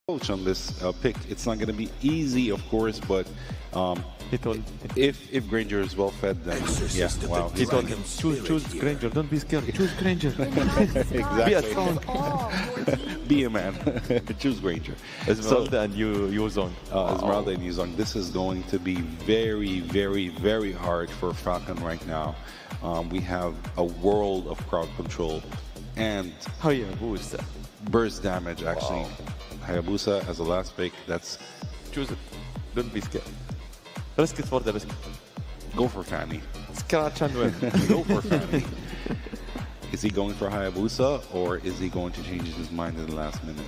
Coach on this pick. It's not going to be easy, of course, but if Granger is well fed, then yeah, wow. He told him, choose Granger, don't be scared, choose Granger. Exactly. Be a strong. Be a man. Choose Granger. Esmeralda and Yuzong. Esmeralda and Yuzong. This is going to be very, very, very hard for Falcon right now. We have a world of crowd control and Hayabusa. burst damage, actually. Wow. Hayabusa as the last pick. That's Choose it. Don't be scared. Risk it for the risk. go for Fanny. Scratch and win. Go for Fanny. Is he going for Hayabusa or is he going to change his mind in the last minute?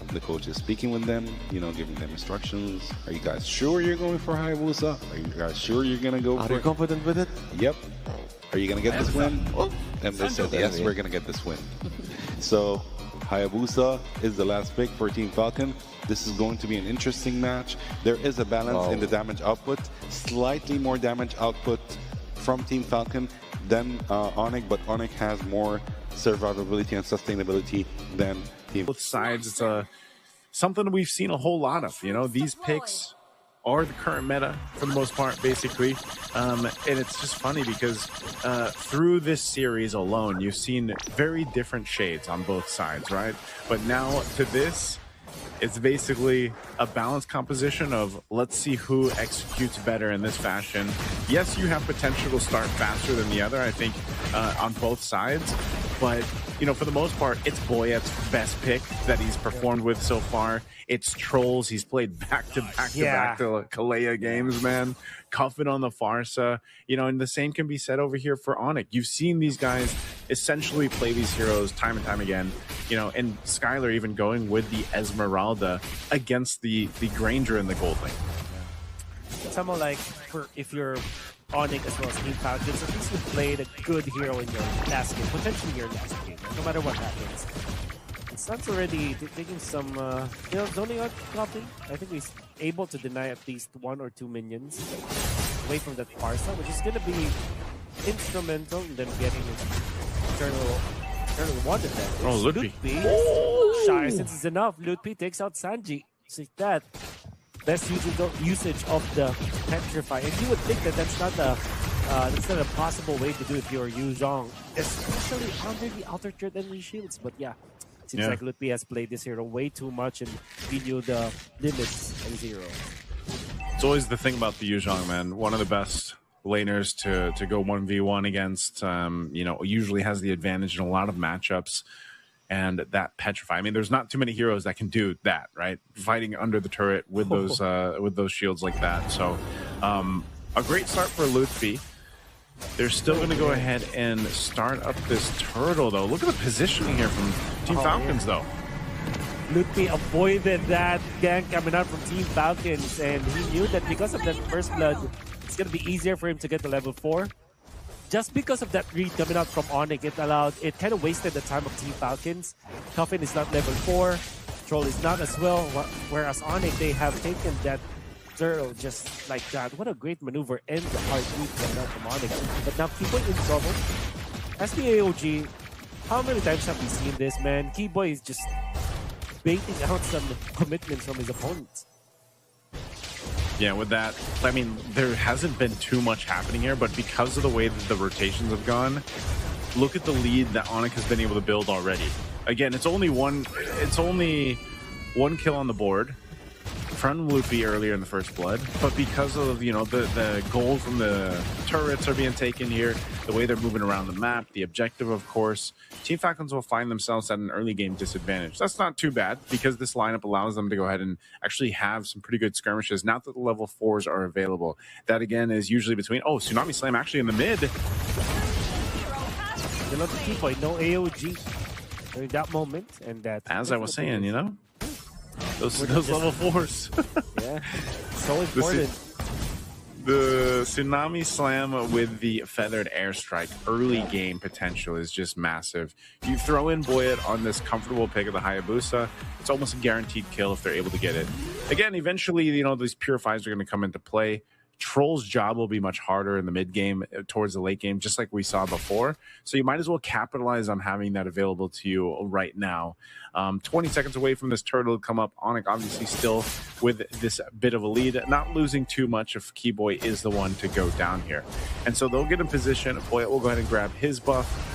The coach is speaking with them, giving them instructions. Are you guys sure you're going for Hayabusa? Are you guys sure you're going to go for Are you confident with it? Yep. Are you going to get this win? And they said, yes, we're going to get this win. So Hayabusa is the last pick for Team Falcon. This is going to be an interesting match. There is a balance in the damage output. Slightly more damage output from Team Falcon than ONIC, but ONIC has more survivability and sustainability than Team. Both sides, it's something we've seen a whole lot of. These picks are the current meta for the most part, basically. And it's just funny because through this series alone, you've seen very different shades on both sides, right? But now to this, it's basically a balanced composition of let's see who executes better in this fashion. Yes, you have potential to start faster than the other, I think, on both sides. But, for the most part, it's Boyet's best pick that he's performed with so far. It's Trolls. He's played back-to-back to Kalea games, man. Cuffin on the Farsa. And the same can be said over here for ONIC. You've seen these guys essentially play these heroes time and time again. And Skylar even going with the Esmeralda against the Granger and the Gold Lane. It's somehow like if you're ONIC as well as Team Falcons, at least you played a good hero in your last game, potentially your last game, no matter what happens. And Sun's already taking some, zoning out copy. I think he's able to deny at least 1 or 2 minions away from that Farsa, which is going to be instrumental in them getting his Eternal One advantage. Oh, Ludpi. Shy, since it's enough. Ludpi takes out Sanji. See that. Best usage of the Petrify. And you would think that that's not a possible way to do it if you're Yu Zhong, especially under the outer threat enemy shields. But yeah, seems like Ludpi has played this hero way too much and he knew the limits of hero. It's always the thing about the Yu Zhong, man. One of the best laners to go 1v1 against, usually has the advantage in a lot of matchups. And that Petrify. I mean, there's not too many heroes that can do that, right? Fighting under the turret with those shields like that. So, a great start for Ludpi. They're still going to go ahead and start up this turtle, though. Look at the positioning here from Team Falcons, though. Ludpi avoided that gank coming out from Team Falcons, and he knew that because of that first blood, it's going to be easier for him to get to level 4. Just because of that read coming out from ONIC, it kind of wasted the time of Team Falcons. Cuffin is not level 4, Troll is not as well, whereas ONIC, they have taken that turtle just like that. What a great maneuver and the hard read coming out from ONIC. But now Keyboy in trouble. As the AOG, how many times have we seen this, man? Keyboy is just baiting out some commitments from his opponents. Yeah, with that, I mean, there hasn't been too much happening here, but because of the way that the rotations have gone, look at the lead that ONIC has been able to build already. Again, it's only one kill on the board from Ludpi earlier in the first blood, but because of, the gold from the turrets are being taken here, the way they're moving around the map, the objective, of course, Team Falcons will find themselves at an early game disadvantage. That's not too bad because this lineup allows them to go ahead and actually have some pretty good skirmishes now that the level 4s are available. That, again, is usually between, Tsunami Slam actually in the mid. They love the Keyboy, no AOG during that moment. And that, as I was saying, those level 4s. Yeah, so important. The Tsunami Slam with the Feathered Airstrike early game potential is just massive. You throw in Boyet on this comfortable pick of the Hayabusa, it's almost a guaranteed kill if they're able to get it. Again, eventually, these Purifies are going to come into play. Troll's job will be much harder in the mid game towards the late game, just like we saw before. So you might as well capitalize on having that available to you right now. 20 seconds away from this turtle to come up. ONIC obviously still with this bit of a lead, not losing too much if Keyboy is the one to go down here. And so they'll get in position. Boyet will go ahead and grab his buff.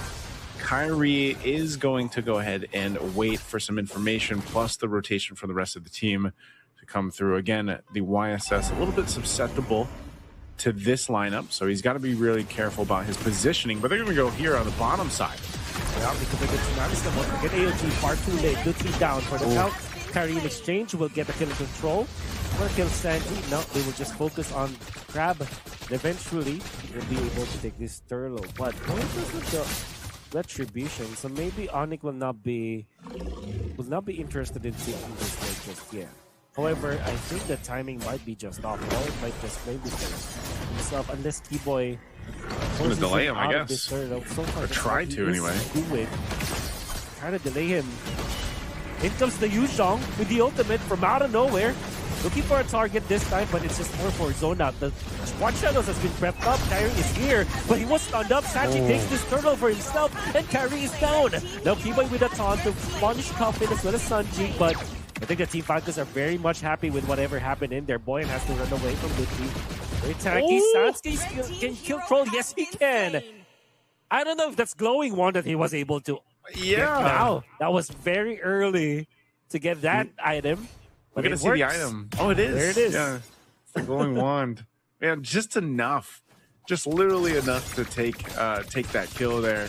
Kyrie is going to go ahead and wait for some information, plus the rotation for the rest of the team to come through. Again, the YSS a little bit susceptible to this lineup, so he's got to be really careful about his positioning, but they're going to go here on the bottom side. Yeah, because they get Tsunamis, they won't get AOG far too late. Lutfi down for the count. Kyrie in exchange will get the kill in control. Or kill Sandy. No, they will just focus on Crab. Eventually, they'll be able to take this Turlo. But the retribution, so maybe ONIC will not be interested in taking this like just yet. However, I think the timing might be just off. Or it might just maybe himself, unless Keyboy going to delay him, I guess. So far, or try to anyway. Trying to delay him. In comes the Yuzhong with the ultimate from out of nowhere. Looking for a target this time, but it's just more for zone out. The Squad Shadows has been prepped up. Kyrie is here, but he was stunned up. Sanji takes this turtle for himself, and Kyrie is down. Now Keyboy with a taunt to punish Coffin as well as Sanji, but I think the Team Falcons are very much happy with whatever happened in there. Boyan has to run away from Lutfi. Very tanky. Sanji can kill Troll. Yes, he can. I don't know if that's glowing one that he was able to. Yeah. Wow, that was very early to get that item. We're going to see the item. Oh, it is. There it is. Yeah. It's the glowing wand. Man, just enough. Just literally enough to take that kill there.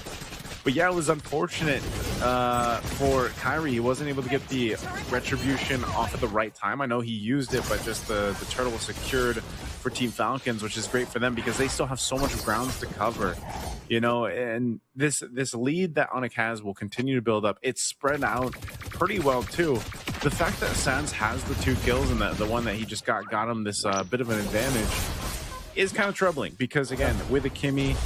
But yeah, it was unfortunate for Kyrie. He wasn't able to get the retribution off at the right time. I know he used it, but just the turtle was secured for Team Falcons, which is great for them because they still have so much ground to cover. You know, and this lead that ONIC has will continue to build up. It's spread out pretty well too. The fact that Sans has the 2 kills and the one that he just got him this bit of an advantage is kind of troubling because again, with a Kimmy,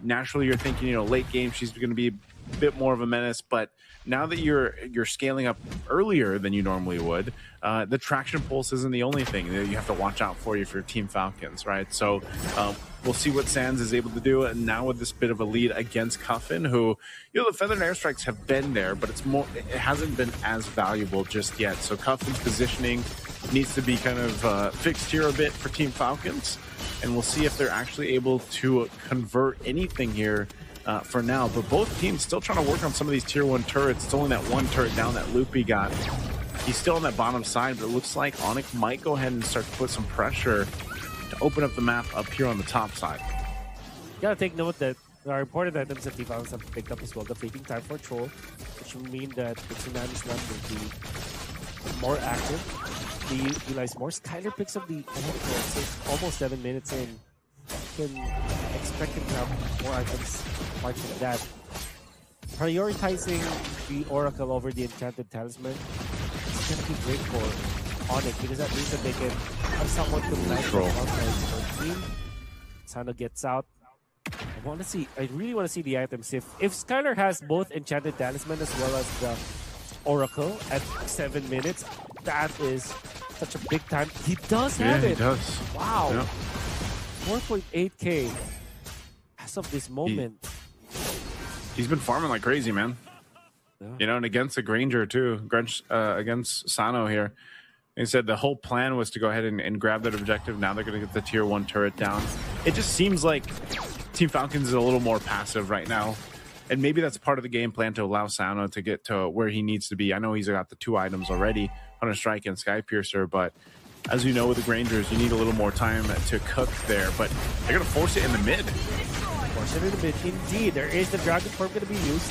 naturally you're thinking, you know, late game she's going to be a bit more of a menace, but now that you're scaling up earlier than you normally would, the traction pulse isn't the only thing that you have to watch out for your Team Falcons, right? So we'll see what Sans is able to do, and now with this bit of a lead against Coffin, who, you know, the feathered airstrikes have been there, but it hasn't been as valuable just yet. So Coffin's positioning needs to be kind of fixed here a bit for Team Falcons, and we'll see if they're actually able to convert anything here for now. But both teams still trying to work on some of these tier 1 turrets. It's only that one turret down that Loopy got. He's still on that bottom side, but it looks like ONIC might go ahead and start to put some pressure to open up the map up here on the top side. You gotta take note that there are important items that Team Falcons have picked up as well. The fleeting time for Troll, which will mean that the Tsunami's run will be more active. They utilize more. Skyler picks up the Oracle, so almost 7 minutes in. You can expect him to have more items apart from that. Prioritizing the Oracle over the Enchanted Talisman is going to be great for ONIC because that means that they can have someone to control their team. Sano gets out. I really want to see the items. If Skylar has both Enchanted Talisman as well as the Oracle at 7 minutes, that is such a big time. He does have it. He does. Wow. Yeah. 4.8k as of this moment. He's been farming like crazy, man. Yeah. You know, and against the Granger too, against Sano here. He said the whole plan was to go ahead and grab that objective. Now they're going to get the tier 1 turret down. It just seems like Team Falcons is a little more passive right now. And maybe that's part of the game plan to allow Sano to get to where he needs to be. I know he's got the 2 items already, Hunter Strike and Sky Piercer, but as you know with the Grangers, you need a little more time to cook there. But they're going to force it in the mid. Force it in the mid. Indeed, there is the Dragon Form going to be used.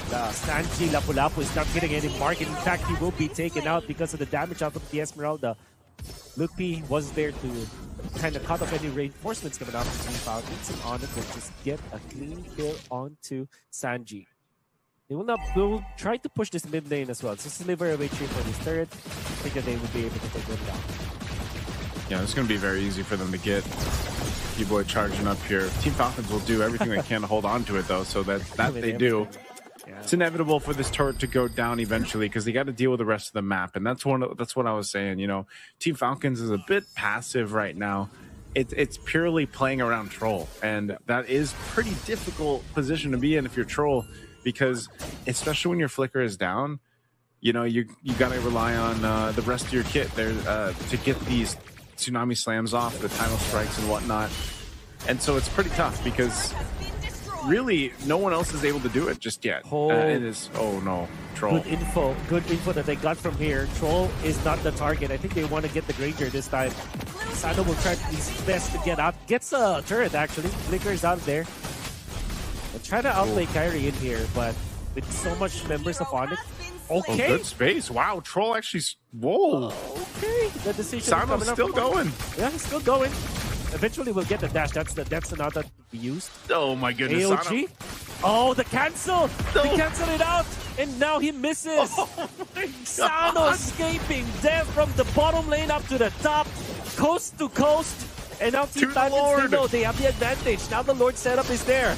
Sanji Lapu-Lapu is not getting any mark. In fact, he will be taken out because of the damage out of the Esmeralda. Lutfi was there to kind of cut off any reinforcements coming out from Team Falcons, and ONIC will just get a clean kill onto Sanji. They will try to push this mid lane as well. So sliver away tree for this turret. I think that they will be able to take them down. Yeah, it's going to be very easy for them to get Keyboy charging up here. Team Falcons will do everything they can to hold on to it, though, so that they do. Yeah. It's inevitable for this turret to go down eventually because they got to deal with the rest of the map, and that's what I was saying. You know, Team Falcons is a bit passive right now, it's purely playing around Troll, and that is pretty difficult position to be in if you're Troll, because especially when your flicker is down, you know, you got to rely on the rest of your kit there to get these tsunami slams off, the title strikes and whatnot, and so it's pretty tough because really no one else is able to do it just yet. It is, oh no, Troll. Good info that they got from here. Troll is not the target. I think they want to get the Granger this time. Sano will try his best to get out. Gets a turret actually. Flickers out there. They'll try to outplay Kyrie in here, but with so much members of ONIC. Okay. Oh, good space. Wow, Troll actually. Whoa. Okay. The decision. Sano's still going. Yeah, he's still going. Eventually we'll get the dash. That's the not that we used. Oh my goodness. AOG. Oh, the cancel. No. They cancel it out. And now he misses. Oh my Sano escaping death from the bottom lane up to the top. Coast to coast. And now Team Falcons, they know they have the advantage. Now the Lord setup is there.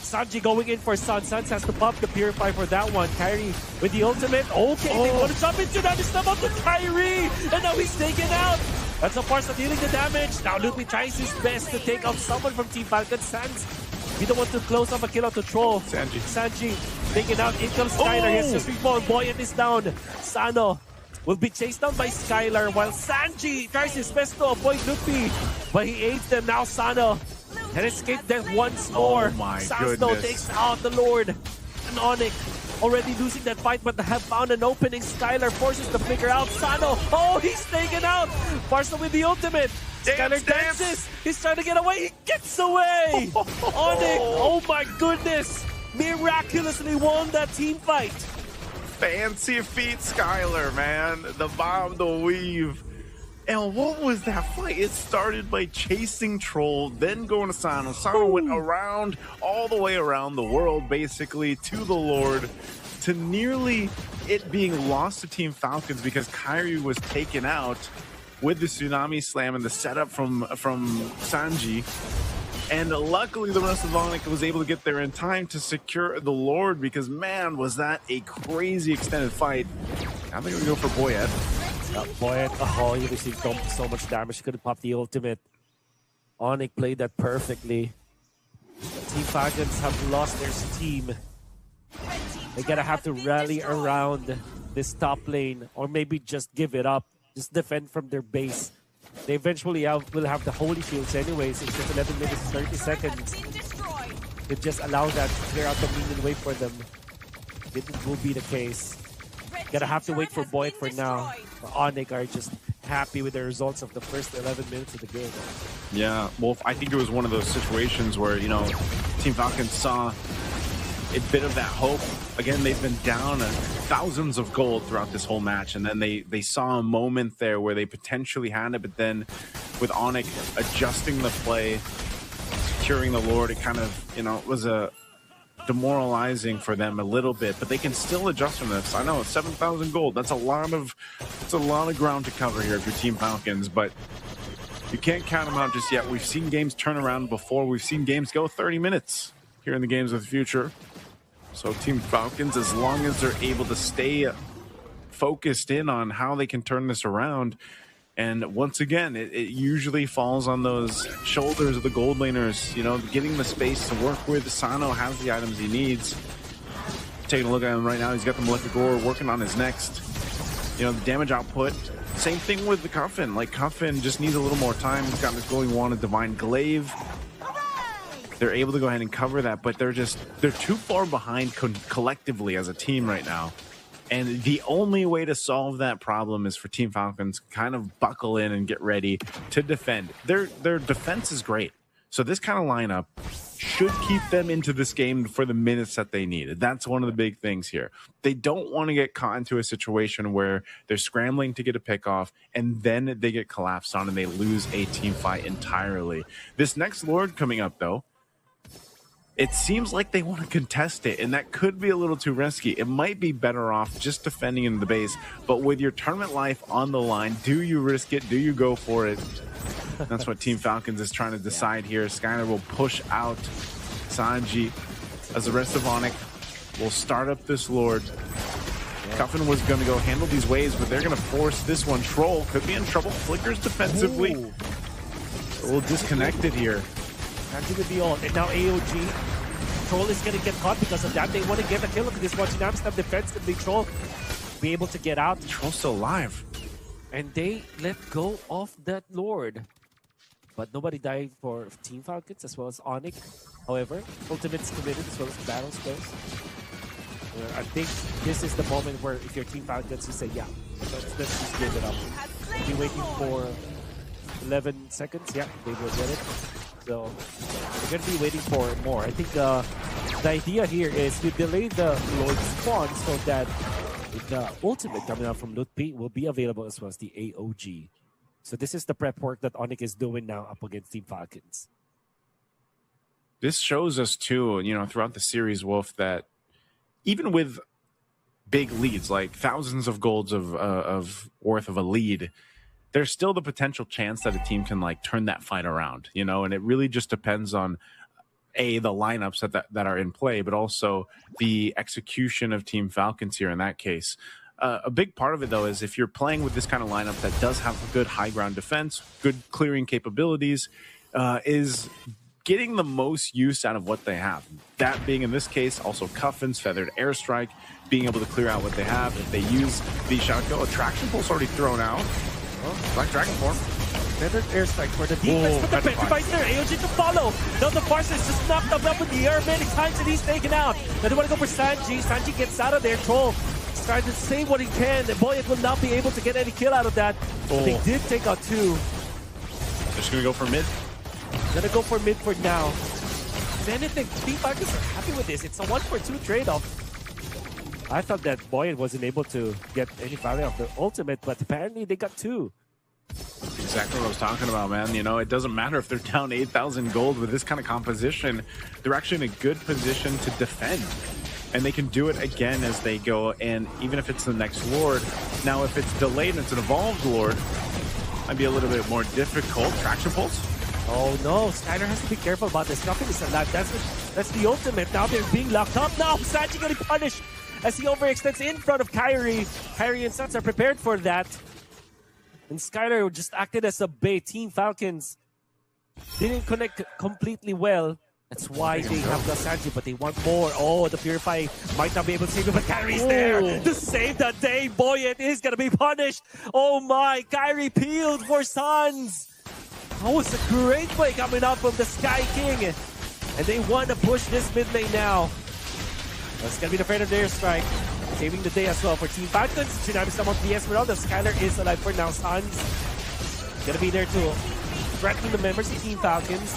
Sanji going in for Sun. Sun has to pop the Purify for that one. Kyrie with the ultimate. Okay, they want to jump into that. It's not up to Kyrie. And now he's taken out. That's a Parsa dealing the damage. Now Lupi tries his best to take out someone from Team Falcons. Sans, he don't want to close up a kill out to Troll. Sanji taken out. In comes Skylar. Here's the street ball. Boyet is down. Sano will be chased down by Skylar while Sanji tries his best to avoid Lupi. But he aids them now. Sano and escaped death once more. Oh my Sano goodness. takes out the Lord. And ONIC already losing that fight, but they have found an opening. Skylar forces the flicker out. Sano, oh, he's taken out. Barca with the ultimate. Skylar dances. He's trying to get away. He gets away. ONIC, oh my goodness. Miraculously won that team fight. Fancy feet, Skylar, man. The bomb, the weave. And what was that fight? It started by chasing Troll, then going to Sano. Sano went around, all the way around the world, basically, to the Lord, to nearly it being lost to Team Falcons because Kyrie was taken out with the Tsunami Slam and the setup from Sanji. And luckily, the rest of ONIC was able to get there in time to secure the Lord because, man, was that a crazy extended fight. I think we go for Boyet. Boyet, oh, he received so much damage. He could have popped the ultimate. ONIC played that perfectly. Team Falcons have lost their steam. They gotta have to rally around this top lane or maybe just give it up. Just defend from their base. They eventually will have the Holy Shields anyways. It's just 11 minutes, 30 seconds. It just allows that to clear out the minion wave for them. It will be the case. Gotta have to wait for Boyd for now. ONIC are just happy with the results of the first 11 minutes of the game. Yeah, well, I think it was one of those situations where, you know, Team Falcons saw a bit of that hope. Again, they've been down thousands of gold throughout this whole match, and then they saw a moment there where they potentially had it, but then with ONIC adjusting the play, securing the Lord, it kind of, you know, was a demoralizing for them a little bit, but they can still adjust from this. I know 7,000 gold. That's a lot of ground to cover here for Team Falcons, but you can't count them out just yet. We've seen games turn around before. We've seen games go 30 minutes here in the Games of the Future. So Team Falcons, as long as they're able to stay focused in on how they can turn this around, and once again, it usually falls on those shoulders of the gold laners, you know, getting the space to work with. Sano has the items he needs. Taking a look at him right now, he's got the Molecular working on his next. You know, the damage output. Same thing with the Cuffin. Like, Cuffin just needs a little more time. He's got this Glowing Wand of Divine Glaive. They're able to go ahead and cover that, but they're too far behind collectively as a team right now. And the only way to solve that problem is for Team Falcons kind of buckle in and get ready to defend. Their defense is great. So this kind of lineup should keep them into this game for the minutes that they need. That's one of the big things here. They don't want to get caught into a situation where they're scrambling to get a pick off and then they get collapsed on and they lose a team fight entirely. This next Lord coming up, though, it seems like they want to contest it, and that could be a little too risky. It might be better off just defending in the base, but with your tournament life on the line, do you risk it? Do you go for it? That's what Team Falcons is trying to decide here. Skylar will push out Sanji as the rest of ONIC will start up this Lord. Cuffin was going to go handle these waves, but they're going to force this one. Troll could be in trouble. Flickers defensively. Ooh. A little disconnected here. Sanji with the ult. And now AOG. Troll is going to get caught because of that. They want to get a kill into this one. Tsunami Snap defense could be Troll. Be able to get out. Troll's still alive. And they let go of that Lord. But nobody died for Team Falcons as well as ONIC. However, ultimate's committed as well as battle spells. I think this is the moment where if you're Team Falcons, you say, yeah, let's just give it up. Be waiting for 11 seconds. Yeah, they will get it. So we're going to be waiting for more. I think the idea here is to delay the Lord spawn so that the ultimate coming out from Lutpi will be available as well as the AOG. So this is the prep work that ONIC is doing now up against Team Falcons. This shows us too, you know, throughout the series, Wolf, that even with big leads, like thousands of golds of worth of a lead, there's still the potential chance that a team can like turn that fight around, you know, and it really just depends on the lineups that are in play, but also the execution of Team Falcons here in that case. A big part of it, though, is if you're playing with this kind of lineup that does have a good high ground defense, good clearing capabilities, is getting the most use out of what they have. That being, in this case, also Cuffins, Feathered Airstrike, being able to clear out what they have. If they use the Shotgun, Attraction Pulse already thrown out. Black Dragon form. Feathered Airstrike for the defense, but the Petrifies there. AOG to follow. Now the Farsa is just knocked up in the air many times and he's taken out. Now they want to go for Sanji. Sanji gets out of there. Troll trying to save what he can. And boy, it will not be able to get any kill out of that. But they did take out 2. They're just going to go for mid. Gonna go for mid for now. If anything, Team Falcons are happy with this. It's a 1-for-2 trade-off. I thought that Boyd wasn't able to get any value of the ultimate, but apparently they got 2. Exactly what I was talking about, man. You know, it doesn't matter if they're down 8,000 gold with this kind of composition. They're actually in a good position to defend. And they can do it again as they go, and even if it's the next Lord. Now, if it's delayed and it's an evolved Lord, might be a little bit more difficult. Traction Pulse? Oh no, Skyler has to be careful about this. Nothing is alive. That's the ultimate. Now they're being locked up. Now Sanji getting punished as he overextends in front of Kyrie. Kyrie and Suns are prepared for that. And Skyler just acted as a bait. Team Falcons didn't connect completely well. That's why they have the Sanji, but they want more. Oh, the Purify might not be able to save it, but Kyrie's there to save the day. Boy, it is going to be punished. Oh my, Kyrie peeled for Suns. That was a great play coming up from the Sky King. And they want to push this mid lane now. That's going to be the Feathered Airstrike. Saving the day as well for Team Falcons. Tsunami Summon the Esmeralda. Skyler is alive for now. Suns going to be there to threaten the members of Team Falcons.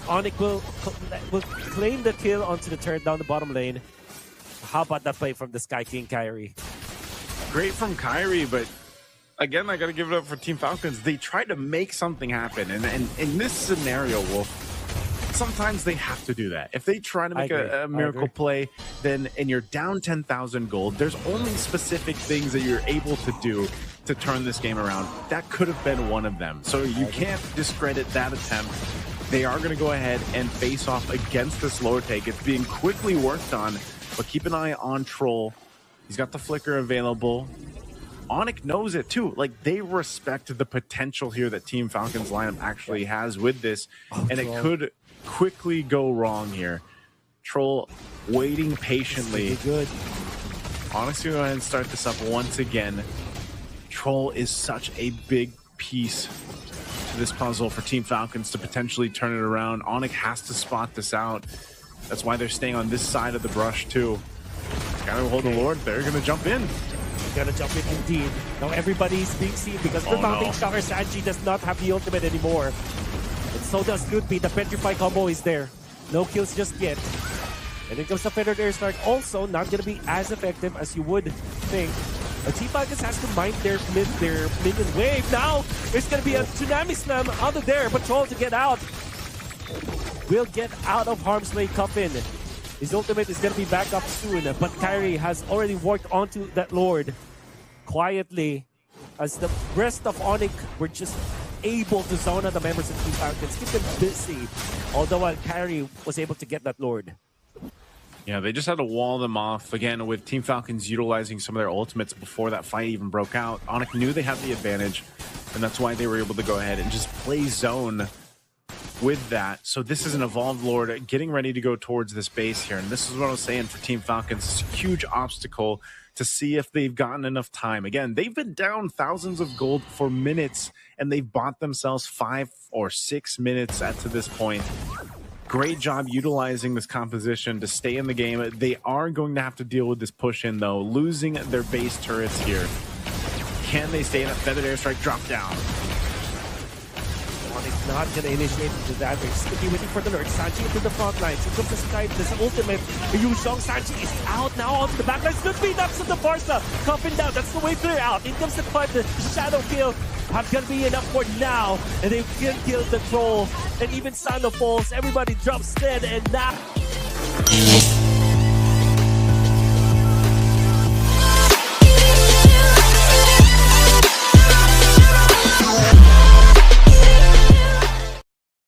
ONIC will claim the kill onto the turret down the bottom lane. How about that play from the Sky King, Kyrie? Great from Kyrie, but again, I got to give it up for Team Falcons. They tried to make something happen, and in this scenario, Wolf, sometimes they have to do that. If they try to make a miracle play, then and you're down 10,000 gold, there's only specific things that you're able to do to turn this game around. That could have been one of them. So you can't discredit that attempt. They are going to go ahead and face off against this lower take. It's being quickly worked on, but keep an eye on Troll. He's got the flicker available. ONIC knows it too. Like, they respect the potential here that Team Falcons lineup actually has with this, and it could quickly go wrong here. Troll waiting patiently. Good. ONIC's gonna go ahead and start this up once again. Troll is such a big piece to this puzzle for Team Falcons to potentially turn it around. ONIC has to spot this out. That's why they're staying on this side of the brush too. Gotta hold the Lord. They're gonna jump in. Gonna jump in indeed. Now everybody's being seen because the Mounting Shocker Sanji does not have the ultimate anymore. And so does Lutpi. The Petrify combo is there. No kills just yet. And then comes the Feathered Airstrike. Also not gonna be as effective as you would think. Team Falcons has to mind their minion wave. Now it's gonna be a Tsunami Slam out of there. Patrol to get out. Will get out of harm's way. Coffin. His ultimate is going to be back up soon, but Kyrie has already worked onto that Lord quietly as the rest of ONIC were just able to zone out the members of Team Falcons, keep them busy, although Kyrie was able to get that Lord. Yeah, they just had to wall them off. Again, with Team Falcons utilizing some of their ultimates before that fight even broke out. ONIC knew they had the advantage. and that's why they were able to go ahead and just play zone with that. So this is an Evolved Lord getting ready to go towards this base here, and this is what I was saying for Team Falcons. It's a huge obstacle to see if they've gotten enough time. Again, they've been down thousands of gold for minutes, and they've bought themselves 5 or 6 minutes to this point. Great job utilizing this composition to stay in the game. They are going to have to deal with this push-in, though, losing their base turrets here. Can they stay in a feathered airstrike drop down? ONIC not going to initiate into that. They're just going to be waiting for the lurk. Sanji into the front lines. Here comes the Sky, this ultimate. Yuzhong, Sanji is out now onto the back lines. Good beat up to the Barca. Coffin down. That's the way clear out. In comes the fight. The shadow kill. Not going to be enough for now. And they can kill the troll. And even Sando falls. Everybody drops dead. And now...